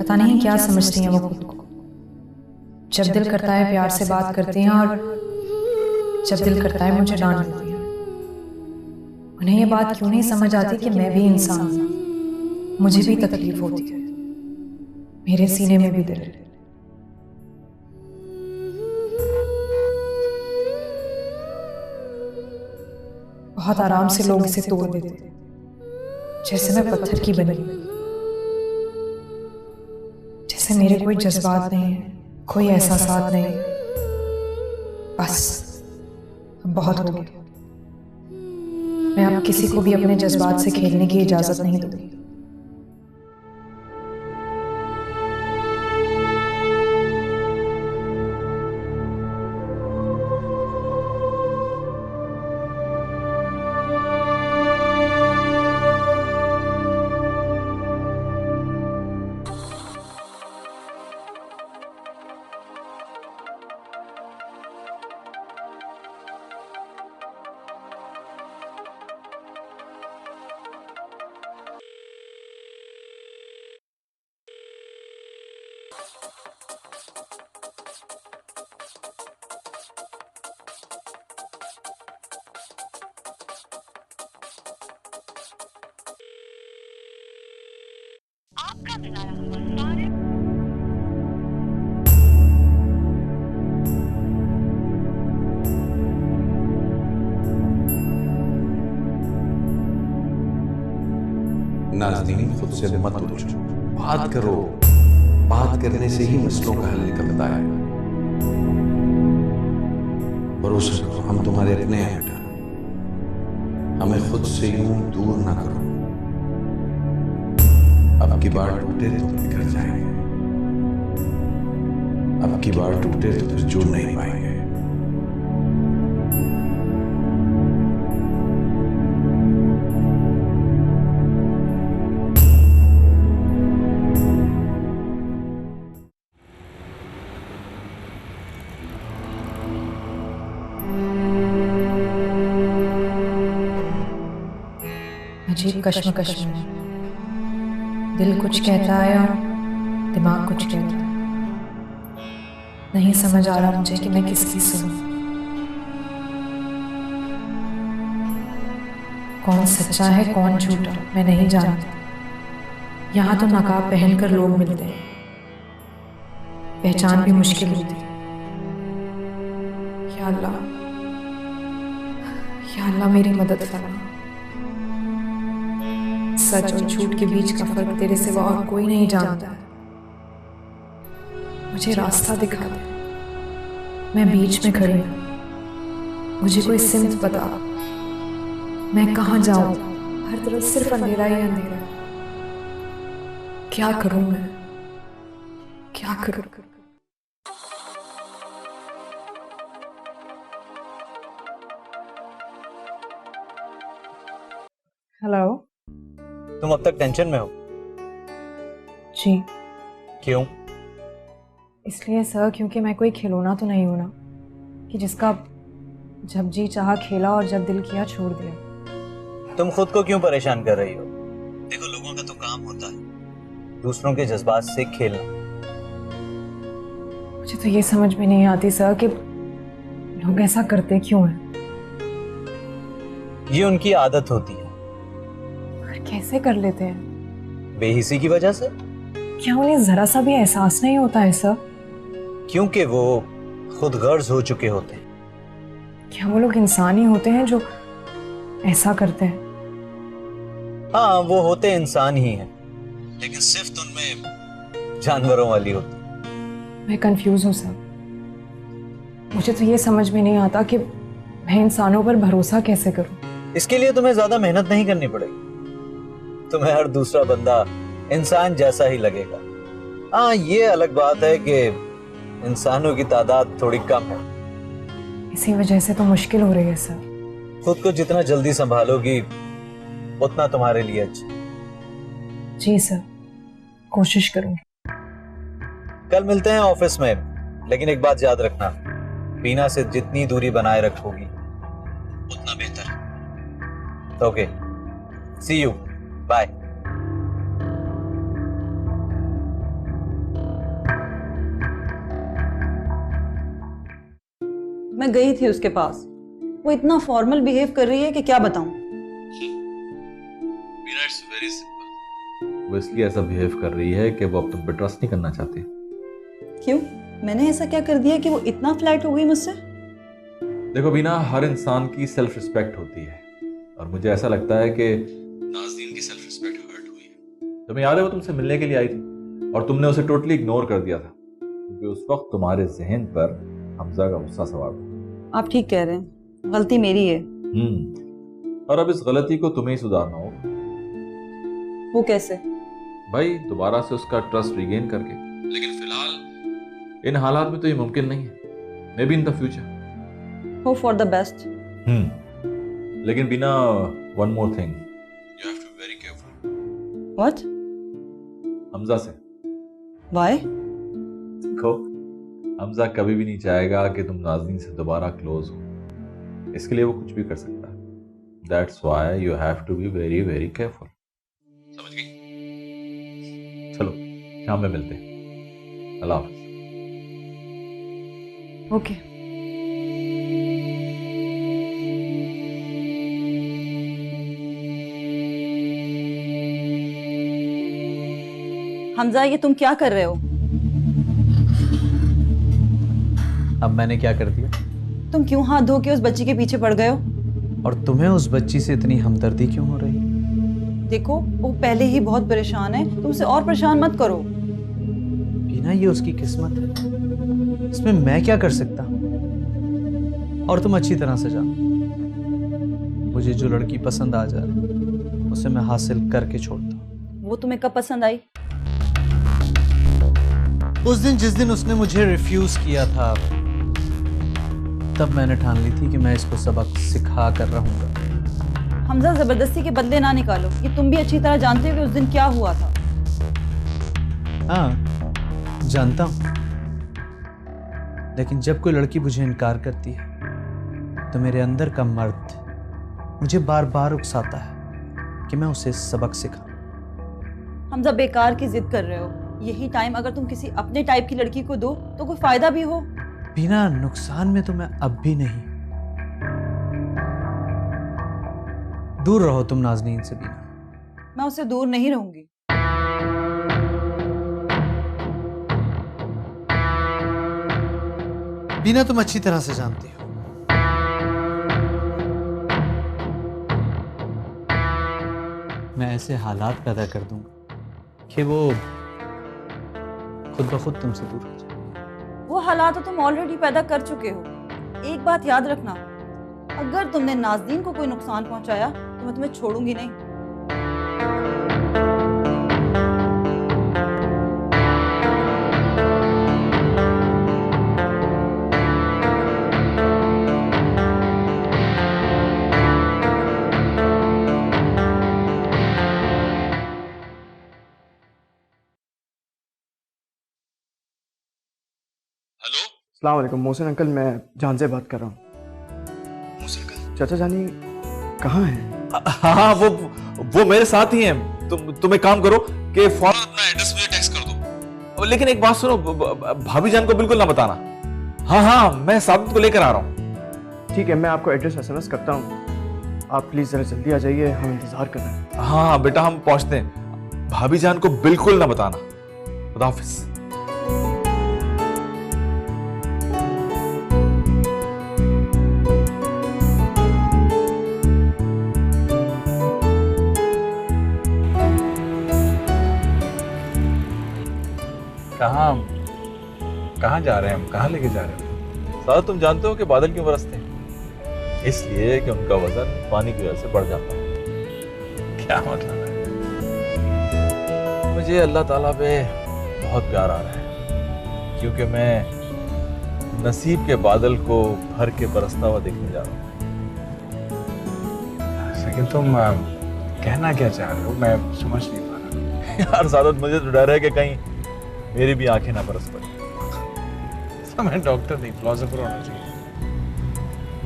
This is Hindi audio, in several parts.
पता नहीं क्या समझती हैं वो खुद को। जब दिल करता है प्यार से बात करती हैं और जब दिल करता है मुझे डांट देती हैं। उन्हें ये बात क्यों नहीं समझ आती कि मैं भी इंसान हूं, मुझे भी तकलीफ होती है, मेरे सीने में भी दिल है। बहुत आराम से लोग इसे तोड़ देते जैसे मैं पत्थर की बनी, जैसे मेरे कोई जज्बात नहीं है, कोई एहसासात नहीं है। बस अब बहुत हो गया। मैं अब किसी को भी अपने जज्बात से खेलने की इजाजत नहीं दूंगी। आपका मिलाया हुआ सारे नाज़नीन, खुद से मत उलझो, बात करो। बात करने से ही मसलों का हल निकलता है। भरोसा करो, हम तुम्हारे अपने हैं बेटा। हमें खुद से यूं दूर ना करो। अब की बार टूटे तो बिखर जाएंगे, अब की बार टूटे तो फिर जुड़ नहीं पाएंगे। अजीब कश्मकश में दिल कुछ कहता है और दिमाग कुछ कहता है। नहीं समझ आ रहा मुझे कि मैं किसकी सुनूं, कौन सच्चा है कौन झूठा मैं नहीं जानती। यहाँ तो नकाब पहनकर लोग मिलते हैं, पहचान भी मुश्किल होती है। या अल्लाह, या अल्लाह मेरी मदद करना। सच और झूठ के बीच का फर्क तेरे सिवा और कोई नहीं जानता। मुझे रास्ता दिखा दे, मैं बीच में खड़ी हूं, मुझे कोई सिमत बता। मैं कहाँ जाऊं? हर तरफ सिर्फ अंधेरा ही अंधेरा। क्या करूं मैं, क्या करूं? हेलो। तुम अब तक टेंशन में हो? जी। क्यों? इसलिए सर क्योंकि मैं कोई खिलौना तो नहीं हूं ना कि जिसका जब जी चाहा खेला और जब दिल किया छोड़ दिया। तुम खुद को क्यों परेशान कर रही हो? देखो, लोगों का तो काम होता है दूसरों के जज्बात से खेलना। मुझे तो ये समझ में नहीं आती सर कि लोग ऐसा करते क्यों हैं। ये उनकी आदत होती है। और कैसे कर लेते हैं? बेहिसी की वजह से। क्या उन्हें जरा सा भी एहसास नहीं होता है सर? क्योंकि वो खुद गर्ज हो चुके होते हैं। क्या वो लोग इंसान ही होते हैं जो ऐसा करते हैं? हाँ, वो होते इंसान ही हैं, लेकिन सिर्फ उनमें जानवरों वाली होती है। मैं कंफ्यूज हूँ सर। मुझे तो ये समझ में नहीं आता कि मैं इंसानों पर भरोसा कैसे करूं। इसके लिए तुम्हें ज्यादा मेहनत नहीं करनी पड़ेगी। तुम्हें हर दूसरा बंदा इंसान जैसा ही लगेगा। हाँ, ये अलग बात है कि इंसानों की तादाद थोड़ी कम है। इसी वजह से तो मुश्किल हो रही है सर। खुद को जितना जल्दी संभालोगी उतना तुम्हारे लिए अच्छा। जी सर, कोशिश करूंगी। कल मिलते हैं ऑफिस में, लेकिन एक बात याद रखना, बीना से जितनी दूरी बनाए रखोगी उतना बेहतर। Okay, see you, bye. मैं गई थी उसके पास, वो इतना फॉर्मल बिहेव कर रही है कि क्या बताऊं। Meena, it's very simple. वो इसलिए ऐसा बिहेव कर रही है कि वो अब तुम पे ट्रस्ट नहीं करना चाहती। क्यों? मैंने ऐसा क्या कर दिया कि वो इतना फ्लैट हो गई मुझसे? देखो बीना, हर इंसान की सेल्फ रिस्पेक्ट होती है और मुझे ऐसा लगता है कि नाज़नीन की सेल्फ रिस्पेक्ट हर्ट हुई है। तुम्हें याद है वो तुमसे मिलने के लिए आई थी और तुमने उसे टोटली इग्नोर कर दिया था क्योंकि उस वक्त तुम्हारे जहन पर हमजा का गुस्सा सवार था। आप ठीक कह रहे हैं, गलती मेरी है। और अब इस गलती को तुम्हें ही सुधारना होगा। वो कैसे? भाई, दोबारा से उसका ट्रस्ट रिगेन करके। लेकिन फिलहाल इन हालात में तो ये मुमकिन नहीं है। Maybe in the future. Hope for the best. लेकिन बिना, one more thing, you have to be very careful. What? Hamza से। व्हाई? देखो, हमजा कभी भी नहीं चाहेगा कि तुम नाज़नीन से दोबारा क्लोज हो। इसके लिए वो कुछ भी कर सकता है। That's why you have to be very very careful. समझ गई? चलो, शाम में मिलते हैं। अल्लाह हाफ़िज़। ओके। हमजा, ये तुम क्या कर रहे हो? अब मैंने क्या कर दिया? तुम क्यों हाथ धो के उस बच्ची के पीछे पड़ गए हो? और तुम्हें उस बच्ची से इतनी हमदर्दी क्यों हो रही? देखो, वो पहले ही बहुत परेशान है, तुम उसे और परेशान मत करो। बीना, ये उसकी किस्मत है, इसमें मैं क्या कर सकता? और तुम अच्छी तरह से जानो, मुझे जो लड़की पसंद आ जाए उसे मैं हासिल करके छोड़ता हूँ। वो तुम्हें कब पसंद आई? उस दिन, जिस दिन उसने मुझे रिफ्यूज किया था, तब मैंने ठान ली थी कि मैं इसको सबक सिखा कर रहूंगा। हमजा, जबरदस्ती के बदले ना निकालो। ये तुम भी अच्छी तरह जानते हो कि उस दिन क्या हुआ था। हाँ, जानता हूं। लेकिन जब कोई लड़की मुझे इनकार करती है तो मेरे अंदर का मर्द मुझे बार बार उकसाता है कि मैं उसे सबक सिखाऊं। हमजा, बेकार की जिद कर रहे हो। यही टाइम अगर तुम किसी अपने टाइप की लड़की को दो तो कोई फायदा भी हो। बिना नुकसान में तो मैं अब भी नहीं। दूर रहो तुम नाज़नीन से। बिना, मैं उससे दूर नहीं रहूंगी। बिना, तुम अच्छी तरह से जानती हो मैं ऐसे हालात पैदा कर दूंगा कि वो खुद ब खुद तुमसे दूर हो जाए। वो हालात तो तुम ऑलरेडी पैदा कर चुके हो। एक बात याद रखना, अगर तुमने नाज़नीन को कोई नुकसान पहुंचाया तो मैं तुम्हें छोड़ूंगी नहीं। हेलो, अस्सलाम वालेकुम मोहसिन अंकल, मैं जान से बात कर रहा हूँ। मोहसिन अंकल? चाचा जानी कहाँ हैं? हाँ, वो मेरे साथ ही हैं। तुम एक काम करो कि फौरन अपना एड्रेस मुझे टेक्स्ट कर दो। लेकिन एक बात सुनो, भाभी जान को बिल्कुल ना बताना। हाँ, मैं साबित को लेकर आ रहा हूँ। ठीक है, मैं आपको एड्रेस SMS करता हूँ। आप प्लीज जरा जल्दी आ जाइए, हम इंतजार कर रहे हैं। हाँ बेटा, हम पहुंचते हैं। भाभी जान को बिल्कुल ना बताना। खुदा हाफिज। कहाँ जा रहे हैं हम? कहाँ लेके जा रहे हैं? सारा तुम जानते हो कि बादल क्यों बरसते हैं? इसलिए कि उनका वजन पानी की वजह से बढ़ जाता है। क्या मतलब है? मुझे अल्लाह ताला पे बहुत प्यार आ रहा है क्योंकि मैं नसीब के बादल को भर के बरसता हुआ देखने जा रहा हूँ। लेकिन तुम कहना क्या चाह रहे हो? मैं समझ नहीं पा रहा। यार सादत, मुझे तो डर है कि कहीं मेरी भी आंखें ना बरस पड़े। मैं डॉक्टर नहीं, फिलोसोफर होना चाहिए।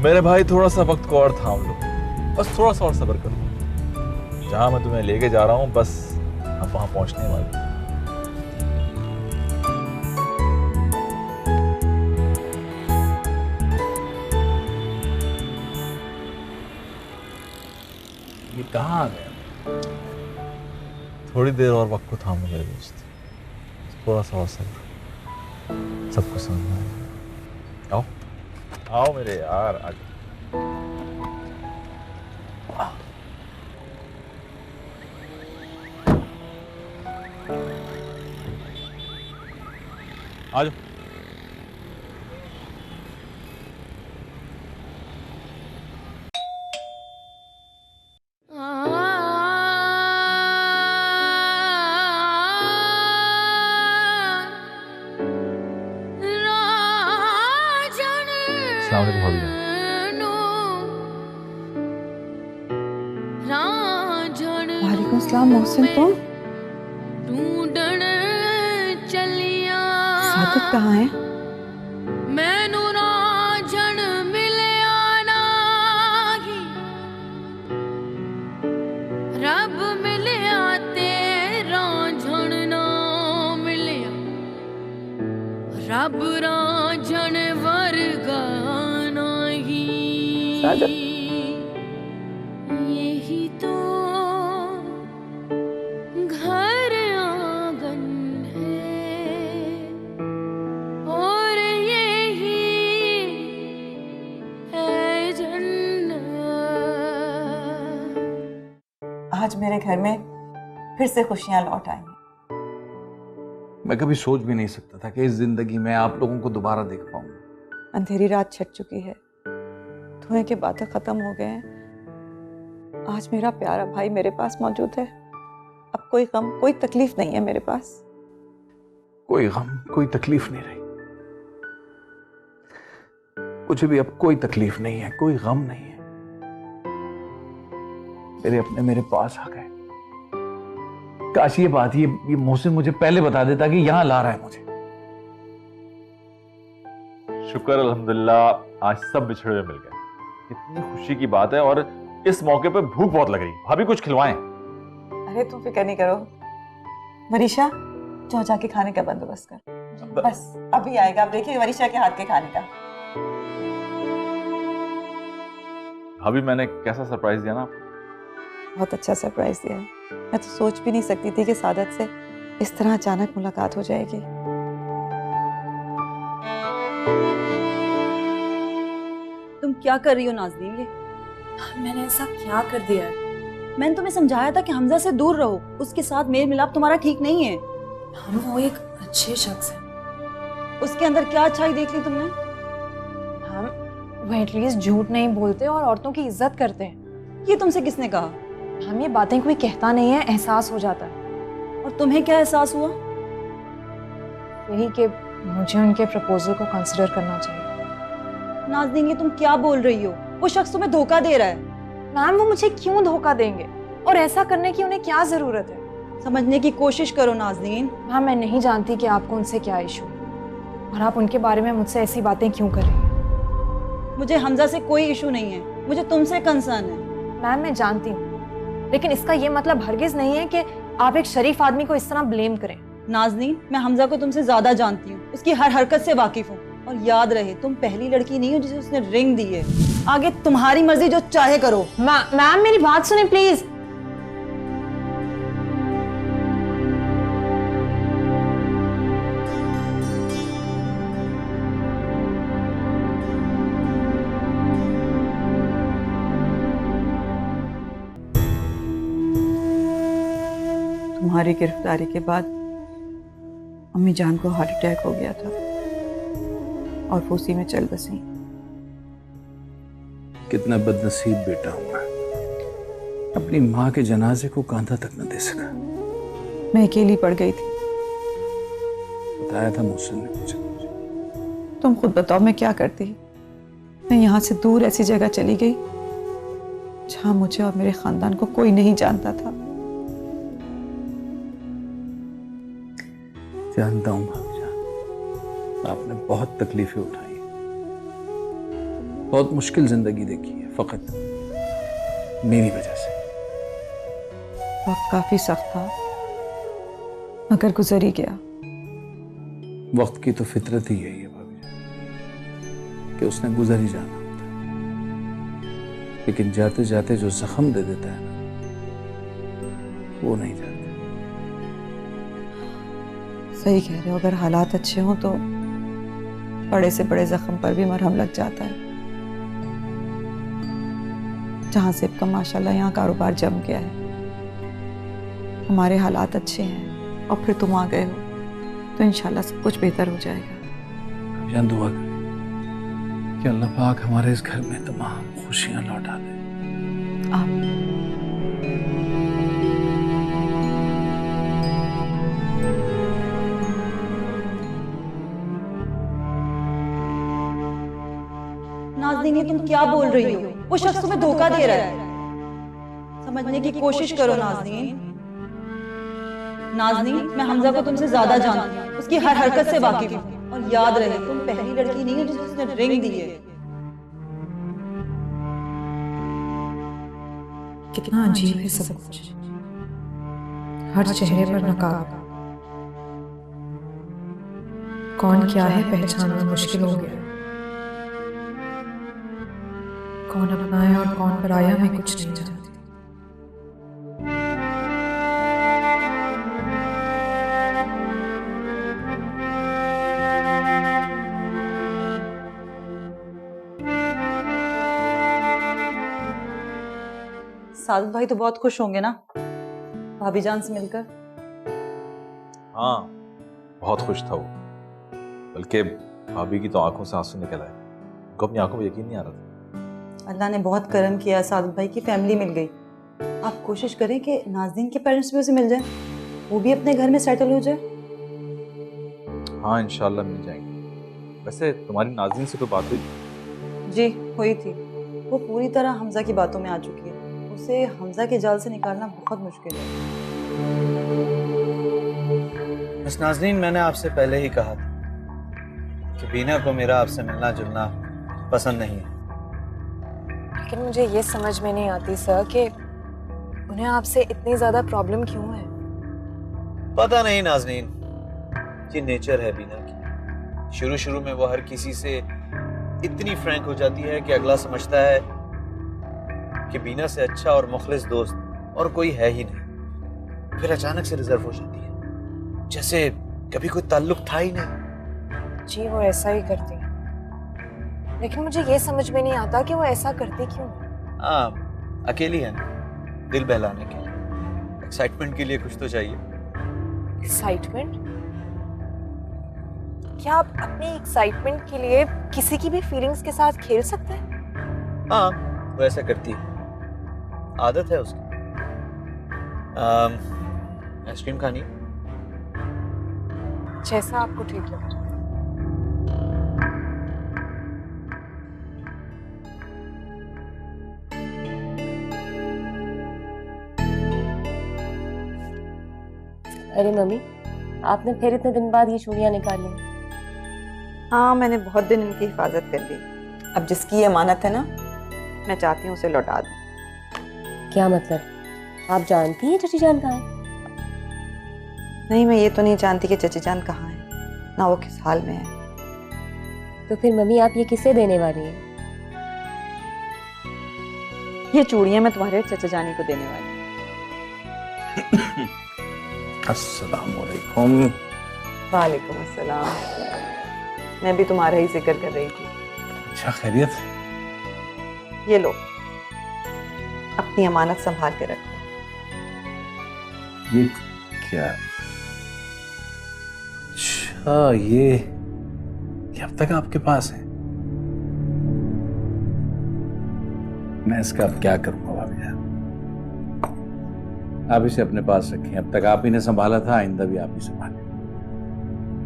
मेरे भाई, थोड़ा सा वक्त को और थाम लो, बस थोड़ा सा और सब्र करो। जहां मैं तुम्हें लेके जा रहा हूं, बस हम वहां पहुंचने वाले हैं। कहाँ आ गया? थोड़ी देर और वक्त को थामो मेरे दोस्त, थोड़ा सा और सब्र, सब कुछ समझ में आएगा। आओ आओ मेरे यार, आ जाओ। अस्सलाम वालेकुम भाभी जान। वालेकुम सलाम मोहसिन, तुम सादत कहाँ है? मैनू राजन मिलिया नागी, रब मिलिया ते राजन ना मिलिया, रब राजन वर्गा नाही। यही तो घर आंगन है और यही है जन्नत। आज मेरे घर में फिर से खुशियां लौट आई। मैं कभी सोच भी नहीं सकता था कि इस जिंदगी में आप लोगों को दोबारा देख पाऊंगा। अंधेरी रात छट चुकी है, धुएं के बातें खत्म हो गए हैं। आज मेरा प्यारा भाई मेरे पास मौजूद है। अब कोई गम, कोई तकलीफ नहीं है मेरे पास। कोई गम, कोई तकलीफ नहीं रही। मुझे भी अब कोई तकलीफ नहीं है, कोई गम नहीं है। मेरे अपने मेरे पास आ गए। काश ये बात ये मोहसिन मुझे पहले बता देता कि यहां ला रहा है मुझे। शुक्र अल्हम्दुलिल्लाह, आज सब बिछड़े हुए मिल गए। कितनी खुशी की बात है। और इस मौके पे भूख बहुत लग रही, भाभी कुछ खिलवाएं। अरे तुम फिक्र नहीं करो वरीशा, जाओ जाके खाने का बंदोबस्त कर। बस अभी आएगा, आप देखिए वरीशा के हाथ के खाने का। भाभी मैंने कैसा सरप्राइज दिया ना आपको? बहुत अच्छा सरप्राइज दिया है। मैं तो सोच भी नहीं सकती थी कि सादत से इस तरह अचानक मुलाकात हो जाएगी। तुम क्या कर रही हो नाज़नीन? ये मैंने ऐसा क्या कर दिया है? मैंने तुम्हें समझाया था कि हमजा से दूर रहो, उसके साथ मेल मिलाप तुम्हारा ठीक नहीं है। हम वो एक अच्छे शख्स हैं। उसके अंदर क्या अच्छाई देख ली तुमने? वो एटलीस्ट झूठ नहीं बोलते और औरतों की इज्जत करते हैं। ये तुमसे किसने कहा? हम ये बातें कोई कहता नहीं है, एहसास हो जाता है। और तुम्हें क्या एहसास हुआ? यही कि मुझे उनके प्रपोजल को कंसिडर करना चाहिए। नाज़नीन, ये तुम क्या बोल रही हो? वो शख्स तुम्हें धोखा दे रहा है। मैम, वो मुझे क्यों धोखा देंगे और ऐसा करने की उन्हें क्या जरूरत है? समझने की कोशिश करो नाज़नीन। मैम, मैं नहीं जानती कि आपको उनसे क्या इशू है और आप उनके बारे में मुझसे ऐसी बातें क्यों कर रही हैं। मुझे हमजा से कोई इशू नहीं है, मुझे तुमसे कंसर्न है। मैम, मैं जानती हूँ, लेकिन इसका ये मतलब हरगिज नहीं है कि आप एक शरीफ आदमी को इस तरह ब्लेम करें। नाज़नीन, मैं हमजा को तुमसे ज्यादा जानती हूँ, उसकी हर हरकत से वाकिफ हूँ। और याद रहे, तुम पहली लड़की नहीं हो जिसे उसने रिंग दी है। आगे तुम्हारी मर्जी, जो चाहे करो। मैम, मेरी बात सुने प्लीज। तुम्हारी गिरफ्तारी के बाद अम्मी जान को हार्ट अटैक हो गया था और वो उसी में चल बसी। कितना बदनसीब बेटा हूं मैं, अपनी माँ के जनाजे को कांधा तक न दे सका। मैं अकेली पड़ गई थी। बताया था मोहसिन ने मुझे। तुम खुद बताओ मैं क्या करती? मैं यहाँ से दूर ऐसी जगह चली गई जहाँ मुझे और मेरे खानदान को कोई नहीं जानता था। जानता हूँ भाभी जान, आपने बहुत तकलीफें उठाई, बहुत मुश्किल जिंदगी देखी है, फकत मेरी वजह से। वक्त काफी सख्त था, मगर गुजर ही गया। वक्त की तो फितरत ही यही है भाभी जान कि उसने गुजर ही जाना होता है, लेकिन जाते जाते जो जख्म दे देता है ना, वो नहीं चाहते। सही कह रहे हो, अगर हालात अच्छे हों तो बड़े से बड़े जख्म पर भी मरहम लग जाता है। जहां से का माशाल्लाह यहाँ कारोबार जम गया है, हमारे हालात अच्छे हैं और फिर तुम आ गए हो तो इंशाल्लाह सब कुछ बेहतर हो जाएगा। जान दुआ करें कि अल्लाह पाक हमारे इस घर में तमाम खुशियां लौटा दे। नाज़नीन, तुम क्या बोल रही हो? वो शख्स तुम्हें धोखा दे रहा है। समझने की कोशिश करो नाज़नीन। नाज़नीन, मैं हमजा को तुमसे ज्यादा जानती हूँ, उसकी हर हरकत से वाकिफ हूँ। और याद रहे, तुम पहली लड़की नहीं हो जिसे उसने रिंग दी है। कितना अजीब है सब कुछ, हर चेहरे पर नकाब। कौन क्या है पहचानना मुश्किल हो गया। कौन अपना है और कौन पराया, मैं कुछ नहीं जानती। सादत भाई तो बहुत खुश होंगे ना भाभी जान से मिलकर? हाँ, बहुत खुश था वो, बल्कि भाभी की तो आंखों से आंसू निकल आए। उनको अपनी आंखों में यकीन नहीं आ रहा था। अल्लाह ने बहुत करम किया, सादत भाई की फैमिली मिल गई। आप कोशिश करें कि नाज़नीन के पेरेंट्स भी उसे मिल जाए, वो भी अपने घर में सेटल हो जाए। हाँ, इंशाल्लाह मिल जाएंगे। वैसे तुम्हारी नाज़नीन से कोई बात हुई? जी हुई थी। वो पूरी तरह हमजा की बातों में आ चुकी है। उसे हमजा के जाल से निकालना बहुत मुश्किल है। मिस नाज़नीन, मैंने आपसे पहले ही कहा था कि बीना को मेरा आपसे मिलना जुलना पसंद नहीं है। लेकिन मुझे ये समझ में नहीं आती सर कि उन्हें आपसे इतनी ज्यादा प्रॉब्लम क्यों है। पता नहीं नाज़नीन, ये नेचर है बीना की। शुरू शुरू में वो हर किसी से इतनी फ्रैंक हो जाती है कि अगला समझता है कि बीना से अच्छा और मुखलिस दोस्त और कोई है ही नहीं। फिर अचानक से रिजर्व हो जाती है, जैसे कभी कोई ताल्लुक था ही नहीं। जी वो ऐसा ही करती है, लेकिन मुझे ये समझ में नहीं आता कि वो ऐसा करती क्यों। हाँ, अकेली है ना, दिल बहलाने के लिए, एक्साइटमेंट के लिए कुछ तो चाहिए। एक्साइटमेंट? क्या आप अपनी एक्साइटमेंट के लिए किसी की भी फीलिंग्स के साथ खेल सकते हैं? हाँ, वो ऐसा करती है, आदत है उसकी। आइसक्रीम खानी? जैसा आपको ठीक लगे। अरे मम्मी, आपने फिर इतने दिन बाद ये चूड़ियां निकाली? हाँ, मैंने बहुत दिन इनकी हिफाजत कर ली। अब जिसकी ये अमानत है ना, मैं चाहती हूँ उसे लौटा दूँ। क्या मतलब? आप जानती हैं चची जान कहाँ है? नहीं, मैं ये तो नहीं जानती कि चची जान कहाँ है, ना वो किस हाल में है। तो फिर मम्मी आप ये किसे देने वाली हैं? ये चूड़ियां मैं तुम्हारे चचा जानी को देने वाली हूँ। अस्सलामुअलैकुम। वालेकुम अस्सलाम। मैं भी तुम्हारा ही जिक्र कर रही थी। अच्छा, खैरियत? ये लो, अपनी अमानत संभाल के रखो। ये क्या? अच्छा, ये अब तक आपके पास है? मैं इसका अब क्या करूंगा भाभी जान? आप इसे अपने पास रखें, अब तक आप ही ने संभाला था, आइंदा भी आप ही संभालें।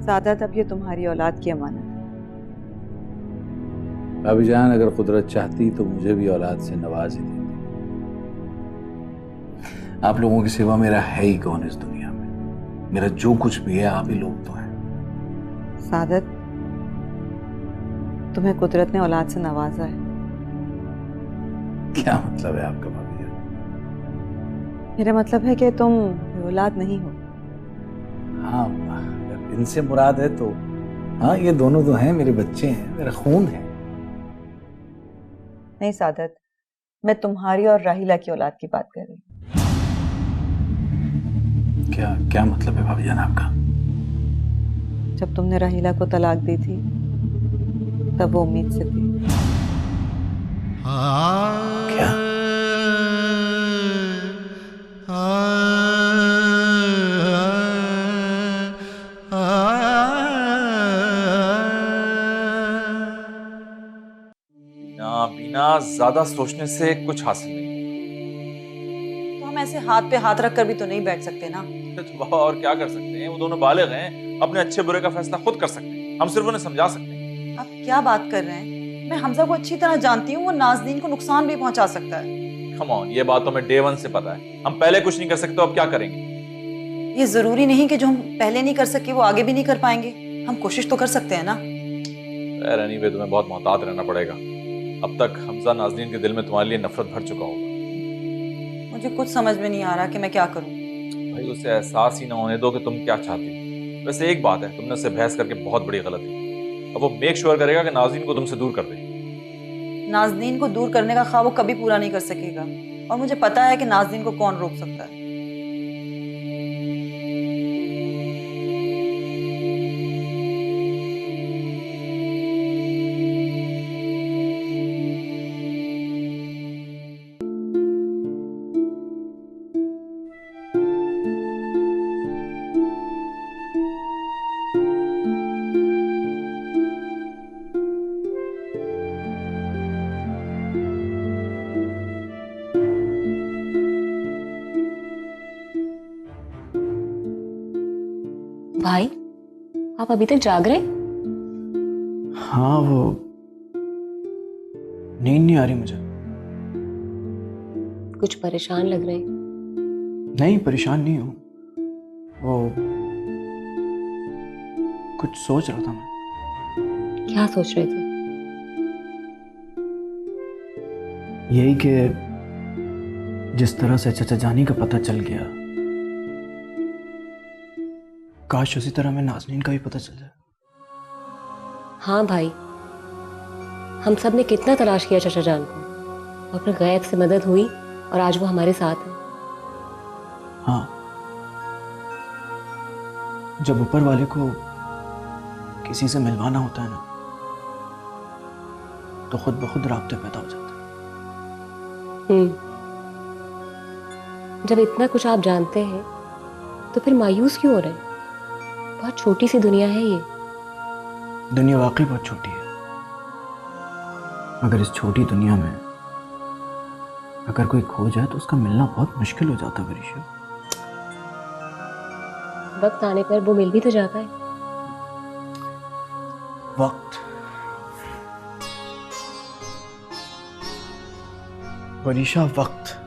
सादत, अब ये तुम्हारी औलाद की अमानत है। भाभी जान, अगर कुदरत चाहती तो मुझे भी औलाद से नवाज ही देती। आप लोगों की सिवा मेरा है ही कौन इस दुनिया में? मेरा जो कुछ भी है आप ही लोग तो हैं। सादत, तुम्हें कुदरत ने औलाद से नवाजा है। क्या मतलब है आपका भाभी जान? मेरा मतलब है कि तुम औलाद नहीं हो। हाँ, अगर इनसे मुराद है तो हाँ, ये दोनों तो हैं, मेरे बच्चे हैं, मेरा खून है। नहीं सादत, मैं तुम्हारी और राहिला की औलाद की बात कर रही हूँ। क्या क्या मतलब है भाभी जान आपका? जब तुमने राहिला को तलाक दी थी तब वो उम्मीद से थी। क्या? बिना ज्यादा सोचने से कुछ हासिल नहीं। तो हम ऐसे हाथ पे हाथ रख कर भी तो नहीं बैठ सकते ना। तो और क्या कर सकते हैं, वो दोनों बालिग हैं, अपने अच्छे बुरे का फैसला खुद कर सकते हैं, हम सिर्फ उन्हें समझा सकते हैं। आप क्या बात कर रहे हैं? मैं हमजा को अच्छी तरह जानती हूँ, वो नाज़नीन को नुकसान भी पहुंचा सकता है। कम ऑन, ये बात तो हमें डे वन से पता है। हम पहले कुछ नहीं कर सकते तो अब क्या करेंगे? ये जरूरी नहीं कि जो हम पहले नहीं कर सके वो आगे भी नहीं कर पाएंगे। हम कोशिश तो कर सकते हैं ना। एनीवे तुम्हें बहुत मोहतात रहना पड़ेगा। अब तक हमजा नाज़नीन के दिल में तुम्हारे लिए नफरत भर चुका होगा। मुझे कुछ समझ में नहीं आ रहा कि मैं क्या करूं। भाई उसे एहसास ही ना होने दो कि तुम क्या चाहती हो। वैसे एक बात है, तुमने उससे बहस करके बहुत बड़ी गलती। अब वो मेक श्योर करेगा कि नाज़नीन को तुमसे दूर कर दे। नाज़नीन को दूर करने का ख्वाब वो कभी पूरा नहीं कर सकेगा, और मुझे पता है कि नाज़नीन को कौन रोक सकता है। भाई आप अभी तक जाग रहे? हाँ, वो नींद नहीं आ रही मुझे। कुछ परेशान लग रहे हैं। नहीं, परेशान नहीं हूँ। वो कुछ सोच रहा था मैं। क्या सोच रहे थे? यही कि जिस तरह से चचा जानी का पता चल गया, काश उसी तरह में नाज़नीन का भी पता चल जाए। हाँ भाई, हम सब ने कितना तलाश किया चाचा जान को, और फिर गैब से मदद हुई और आज वो हमारे साथ है। हाँ, जब ऊपर वाले को किसी से मिलवाना होता है ना, तो खुद ब खुद राब्ते पैदा हो जाते हैं। जब इतना कुछ आप जानते हैं तो फिर मायूस क्यों हो रहे हैं? बहुत छोटी सी दुनिया है ये। दुनिया वाकई बहुत छोटी है, मगर इस छोटी दुनिया में अगर कोई खो जाए तो उसका मिलना बहुत मुश्किल हो जाता है वरीशा। वक्त आने पर वो मिल भी तो जाता है। वक्त, वरीशा, वक्त।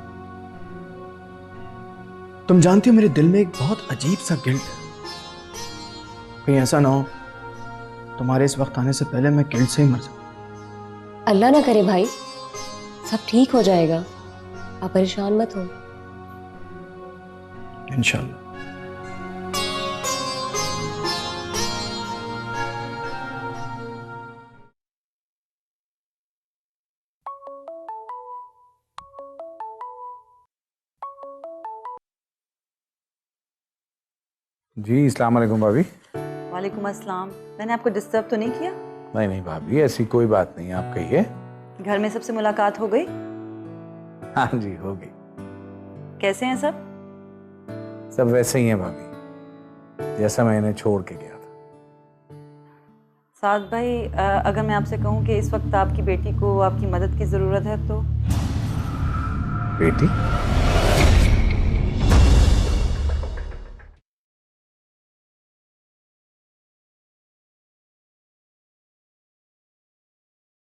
तुम जानती हो मेरे दिल में एक बहुत अजीब सा गिल्ट है। कहीं ऐसा ना हो तुम्हारे इस वक्त आने से पहले मैं गिल्ट से ही मर जाऊं। अल्लाह ना करे भाई, सब ठीक हो जाएगा, आप परेशान मत हो। इंशाल्लाह। जी, अस्सलाम वालेकुम भाभी। वालेकुम अस्सलाम। मैंने आपको डिस्टर्ब तो नहीं किया? नहीं नहीं भाभी, ऐसी कोई बात नहीं, आप कहिए। घर में सबसे मुलाकात हो गई? हाँ जी, हो गई। कैसे हैं सब? सब वैसे ही हैं भाभी, जैसा मैं इन्हें छोड़ के गया था। साद भाई, अगर मैं आपसे कहूँ कि इस वक्त आपकी बेटी को आपकी मदद की ज़रूरत है तो? बेटी?